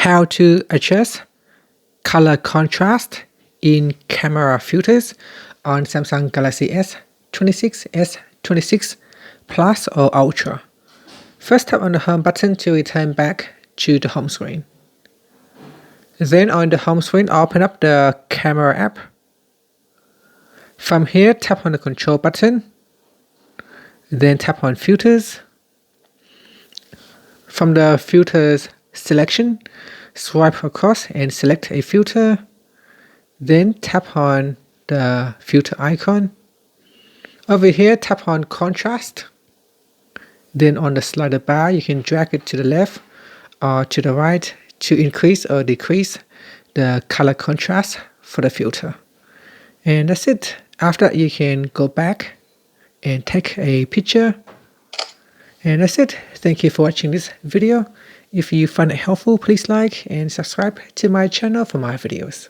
how to adjust color contrast in camera filters on Samsung Galaxy S26, S26 Plus or Ultra. First, tap on the home button to return back to the home screen. Then on the home screen, open up the camera app. From here, tap on the control button. Then tap on filters. From the filters selection, swipe across and select a filter. Then tap on the filter icon. Over here, tap on contrast. Then on the slider bar, you can drag it to the left or to the right to increase or decrease the color contrast for the filter. And that's it. After that, you can go back and take a picture. And that's it. Thank you for watching this video. If you find it helpful, please like and subscribe to my channel for more videos.